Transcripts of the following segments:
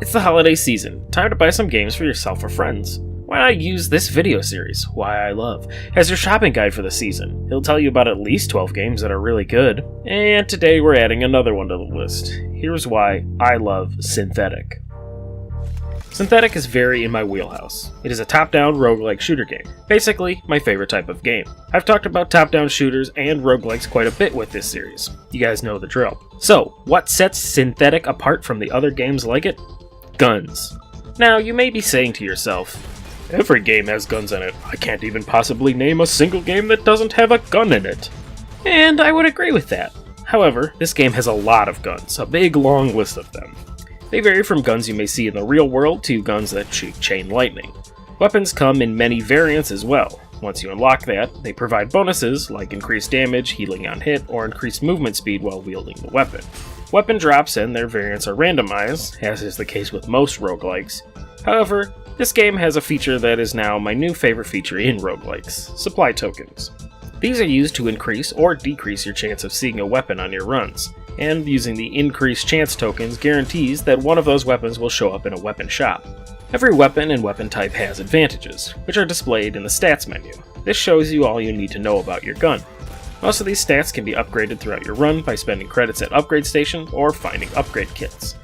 It's the holiday season, time to buy some games for yourself or friends. Why not use this video series, Why I Love, as your shopping guide for the season? It'll tell you about at least 12 games that are really good. And today we're adding another one to the list. Here's why I love Synthetik. Synthetik is very in my wheelhouse. It is a top-down roguelike shooter game. Basically, my favorite type of game. I've talked about top-down shooters and roguelikes quite a bit with this series. You guys know the drill. So, what sets Synthetik apart from the other games like it? Guns. Now, you may be saying to yourself, every game has guns in it. I can't even possibly name a single game that doesn't have a gun in it. And I would agree with that. However, this game has a lot of guns, a big long list of them. They vary from guns you may see in the real world to guns that shoot chain lightning. Weapons come in many variants as well. Once you unlock that, they provide bonuses like increased damage, healing on hit, or increased movement speed while wielding the weapon. Weapon drops and their variants are randomized, as is the case with most roguelikes. However, this game has a feature that is now my new favorite feature in roguelikes: supply tokens. These are used to increase or decrease your chance of seeing a weapon on your runs, and using the increased chance tokens guarantees that one of those weapons will show up in a weapon shop. Every weapon and weapon type has advantages, which are displayed in the stats menu. This shows you all you need to know about your gun. Most of these stats can be upgraded throughout your run by spending credits at upgrade stations or finding upgrade kits.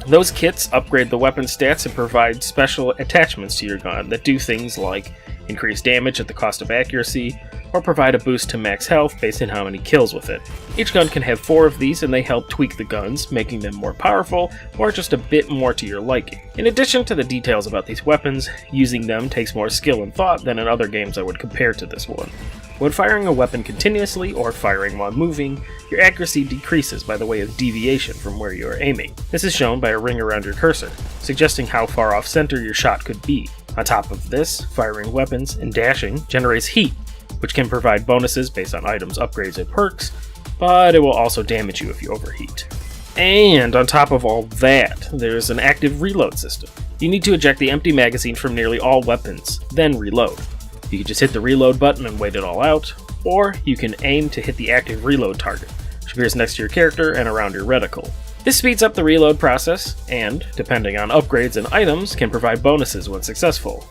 Those kits upgrade the weapon stats and provide special attachments to your gun that do things like increase damage at the cost of accuracy, or provide a boost to max health based on how many kills with it. Each gun can have 4 of these, and they help tweak the guns, making them more powerful or just a bit more to your liking. In addition to the details about these weapons, using them takes more skill and thought than in other games I would compare to this one. When firing a weapon continuously or firing while moving, your accuracy decreases by the way of deviation from where you are aiming. This is shown by a ring around your cursor, suggesting how far off center your shot could be. On top of this, firing weapons and dashing generates heat, which can provide bonuses based on items, upgrades, and perks, but it will also damage you if you overheat. And on top of all that, there's an active reload system. You need to eject the empty magazine from nearly all weapons, then reload. You can just hit the reload button and wait it all out, or you can aim to hit the active reload target, which appears next to your character and around your reticle. This speeds up the reload process, and, depending on upgrades and items, can provide bonuses when successful.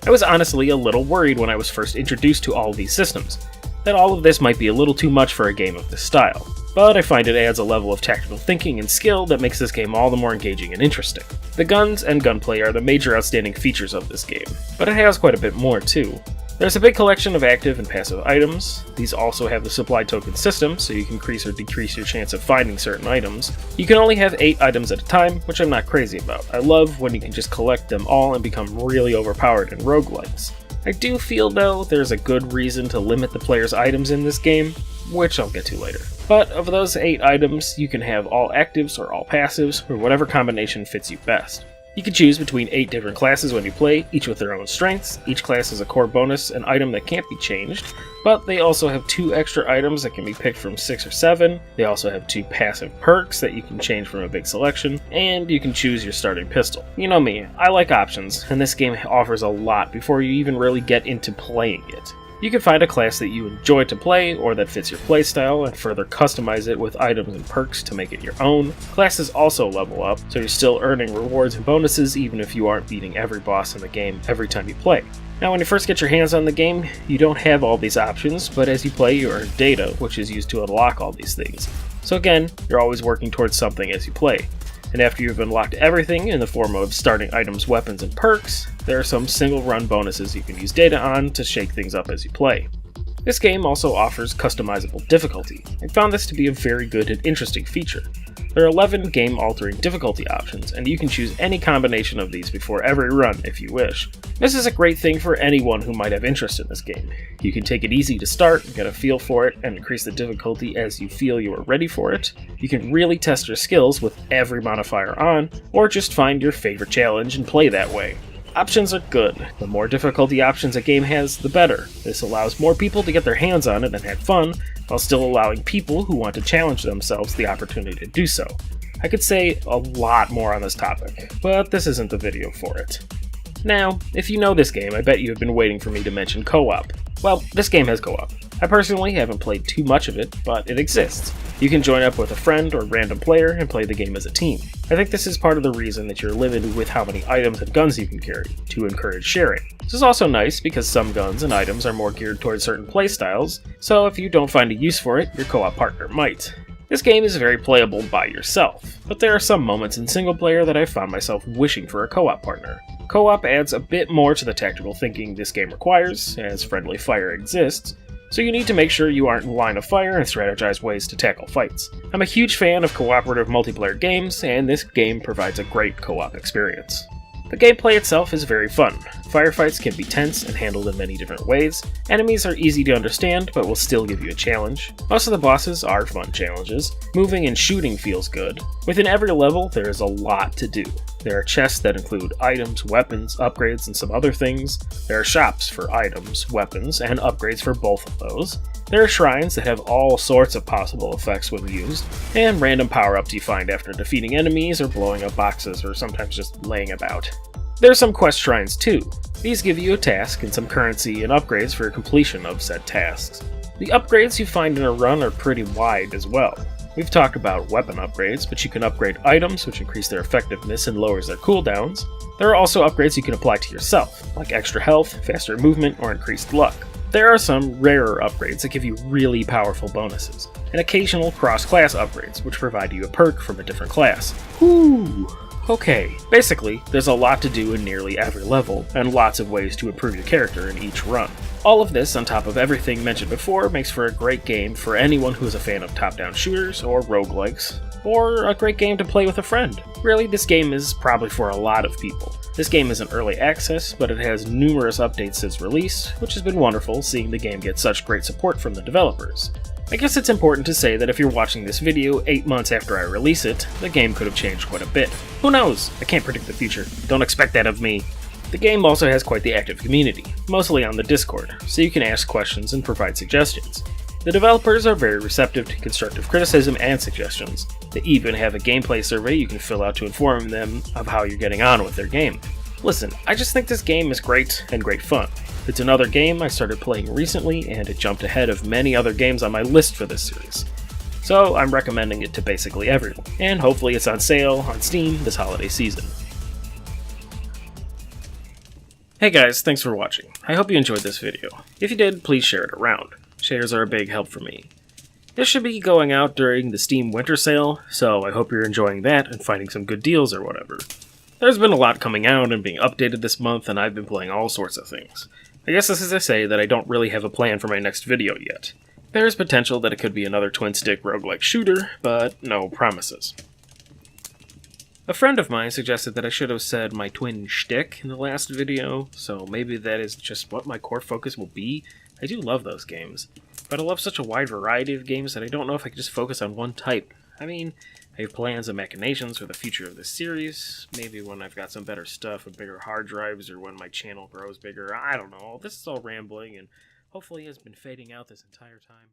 I was honestly a little worried when I was first introduced to all of these systems, that all of this might be a little too much for a game of this style, but I find it adds a level of tactical thinking and skill that makes this game all the more engaging and interesting. The guns and gunplay are the major outstanding features of this game, but it has quite a bit more too. There's a big collection of active and passive items. These also have the supply token system, so you can increase or decrease your chance of finding certain items. You can only have 8 items at a time, which I'm not crazy about. I love when you can just collect them all and become really overpowered in roguelikes. I do feel, though, there's a good reason to limit the player's items in this game, which I'll get to later. But of those 8 items, you can have all actives or all passives, or whatever combination fits you best. You can choose between 8 different classes when you play, each with their own strengths. Each class has a core bonus, an item that can't be changed, but they also have 2 extra items that can be picked from 6 or 7. They also have 2 passive perks that you can change from a big selection, and you can choose your starting pistol. You know me, I like options, and this game offers a lot before you even really get into playing it. You can find a class that you enjoy to play or that fits your playstyle and further customize it with items and perks to make it your own. Classes also level up, so you're still earning rewards and bonuses even if you aren't beating every boss in the game every time you play. Now when you first get your hands on the game, you don't have all these options, but as you play you earn data, which is used to unlock all these things. So again, you're always working towards something as you play. And after you've unlocked everything in the form of starting items, weapons, and perks, there are some single run bonuses you can use data on to shake things up as you play. This game also offers customizable difficulty. I found this to be a very good and interesting feature. There are 11 game-altering difficulty options, and you can choose any combination of these before every run if you wish. This is a great thing for anyone who might have interest in this game. You can take it easy to start, get a feel for it, and increase the difficulty as you feel you are ready for it. You can really test your skills with every modifier on, or just find your favorite challenge and play that way. Options are good. The more difficulty options a game has, the better. This allows more people to get their hands on it and have fun, while still allowing people who want to challenge themselves the opportunity to do so. I could say a lot more on this topic, but this isn't the video for it. Now, if you know this game, I bet you have been waiting for me to mention co-op. Well, this game has co-op. I personally haven't played too much of it, but it exists. You can join up with a friend or random player and play the game as a team. I think this is part of the reason that you're limited with how many items and guns you can carry, to encourage sharing. This is also nice because some guns and items are more geared towards certain playstyles, so if you don't find a use for it, your co-op partner might. This game is very playable by yourself, but there are some moments in single player that I found myself wishing for a co-op partner. Co-op adds a bit more to the tactical thinking this game requires, as friendly fire exists, so you need to make sure you aren't in line of fire and strategize ways to tackle fights. I'm a huge fan of cooperative multiplayer games, and this game provides a great co-op experience. The gameplay itself is very fun. Firefights can be tense and handled in many different ways. Enemies are easy to understand, but will still give you a challenge. Most of the bosses are fun challenges. Moving and shooting feels good. Within every level, there is a lot to do. There are chests that include items, weapons, upgrades, and some other things. There are shops for items, weapons, and upgrades for both of those. There are shrines that have all sorts of possible effects when used, and random power-ups you find after defeating enemies or blowing up boxes or sometimes just laying about. There are some quest shrines too. These give you a task and some currency and upgrades for completion of said tasks. The upgrades you find in a run are pretty wide as well. We've talked about weapon upgrades, but you can upgrade items which increase their effectiveness and lowers their cooldowns. There are also upgrades you can apply to yourself, like extra health, faster movement, or increased luck. There are some rarer upgrades that give you really powerful bonuses, and occasional cross-class upgrades which provide you a perk from a different class. Whew! Okay, basically, there's a lot to do in nearly every level, and lots of ways to improve your character in each run. All of this, on top of everything mentioned before, makes for a great game for anyone who is a fan of top-down shooters or roguelikes, or a great game to play with a friend. Really, this game is probably for a lot of people. This game is in early access, but it has numerous updates since release, which has been wonderful seeing the game get such great support from the developers. I guess it's important to say that if you're watching this video 8 months after I release it, the game could have changed quite a bit. Who knows? I can't predict the future. Don't expect that of me. The game also has quite the active community, mostly on the Discord, so you can ask questions and provide suggestions. The developers are very receptive to constructive criticism and suggestions. They even have a gameplay survey you can fill out to inform them of how you're getting on with their game. Listen, I just think this game is great and great fun. It's another game I started playing recently, and it jumped ahead of many other games on my list for this series. So I'm recommending it to basically everyone, and hopefully it's on sale on Steam this holiday season. Hey guys, thanks for watching. I hope you enjoyed this video. If you did, please share it around. Shares are a big help for me. This should be going out during the Steam winter sale, so I hope you're enjoying that and finding some good deals or whatever. There's been a lot coming out and being updated this month, and I've been playing all sorts of things. I guess this is to say that I don't really have a plan for my next video yet. There's potential that it could be another twin-stick roguelike shooter, but no promises. A friend of mine suggested that I should have said my twin shtick in the last video, so maybe that is just what my core focus will be. I do love those games, but I love such a wide variety of games that I don't know if I could just focus on one type. I mean, I have plans and machinations for the future of this series, maybe when I've got some better stuff with bigger hard drives or when my channel grows bigger. I don't know, this is all rambling and hopefully has been fading out this entire time.